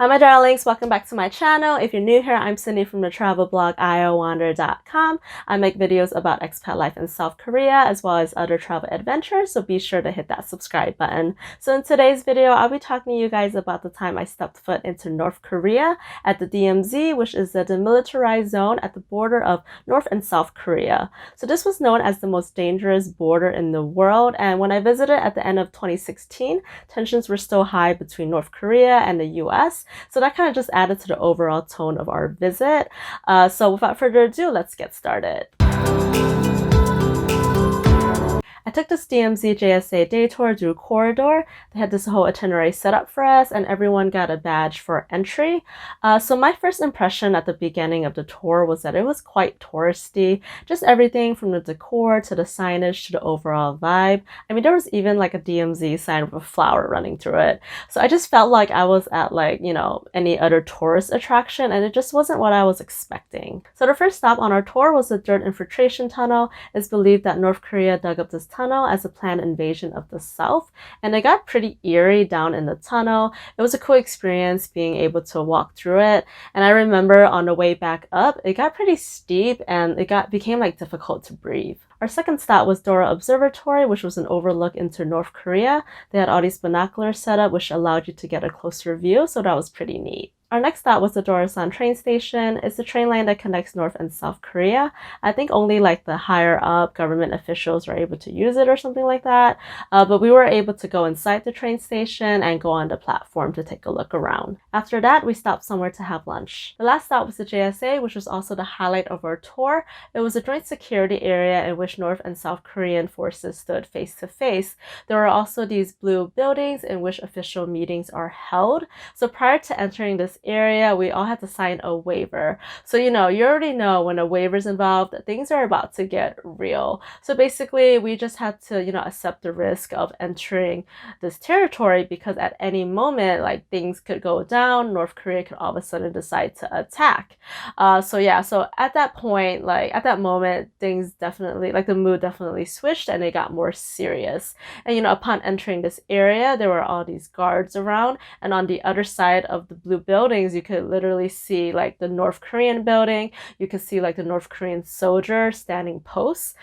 Hi my darlings, welcome back to my channel. If you're new here, I'm Cindy from the travel blog iowander.com. I make videos about expat life in South Korea as well as other travel adventures, so be sure to hit that subscribe button. So in today's video, I'll be talking to you guys about the time I stepped foot into North Korea at the DMZ, which is the Demilitarized zone at the border of North and South Korea. So this was known as the most dangerous border in the world, and when I visited at the end of 2016, tensions were still high between North Korea and the US. So that kind of just added to the overall tone of our visit. So without further ado, let's get started. I took this DMZ JSA day tour through Koridoor. They had this whole itinerary set up for us and everyone got a badge for entry. So my first impression at the beginning of the tour was that it was quite touristy. Just everything from the decor to the signage to the overall vibe. I mean, there was even like a DMZ sign with a flower running through it. So I just felt like I was at like, you know, any other tourist attraction and it just wasn't what I was expecting. So the first stop on our tour was the Third Infiltration Tunnel. It's believed that North Korea dug up this tunnel as a planned invasion of the South, and it got pretty eerie down in the tunnel. It was a cool experience being able to walk through it, and I remember on the way back up it got pretty steep and it became like difficult to breathe. Our second stop was Dora Observatory, which was an overlook into North Korea. They had all these binoculars set up which allowed you to get a closer view, so that was pretty neat. Our next stop was the Dorasan Train Station. It's the train line that connects North and South Korea. I think only like the higher up government officials were able to use it or something like that. But we were able to go inside the train station and go on the platform to take a look around. After that, we stopped somewhere to have lunch. The last stop was the JSA, which was also the highlight of our tour. It was a joint security area in which North and South Korean forces stood face to face. There were also these blue buildings in which official meetings are held. So prior to entering this area, we all had to sign a waiver. So, you know, you already know when a waiver is involved, things are about to get real. So basically, we just had to, you know, accept the risk of entering this territory because at any moment, like things could go down. North Korea could all of a sudden decide to attack. So yeah, so at that point, like at that moment, things definitely, like the mood definitely switched and it got more serious. And, you know, upon entering this area, there were all these guards around, and on the other side of the blue buildings, you could literally see like the North Korean building. You could see like the North Korean soldier standing posts.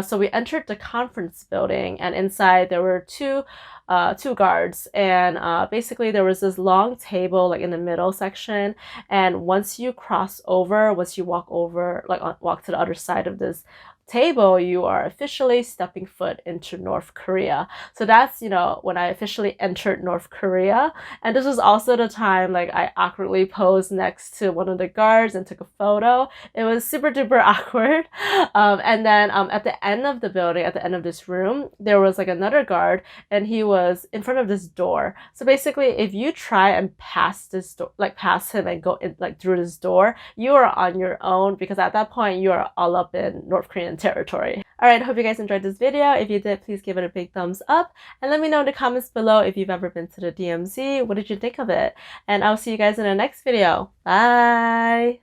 So we entered the conference building, and inside there were two guards, and basically there was this long table like in the middle section, and once you walk over, like walk to the other side of this table, you are officially stepping foot into North Korea. So that's, you know, when I officially entered North Korea. And this was also the time like I awkwardly posed next to one of the guards and took a photo. It was super duper awkward. And then at the end of the building, at the end of this room, there was like another guard, and he was in front of this door. So basically, if you try and pass this door, like pass him and go in like through this door, you are on your own, because at that point you are all up in North Korean territory. Alright, hope you guys enjoyed this video. If you did, please give it a big thumbs up and let me know in the comments below if you've ever been to the DMZ. What did you think of it? And I'll see you guys in the next video. Bye!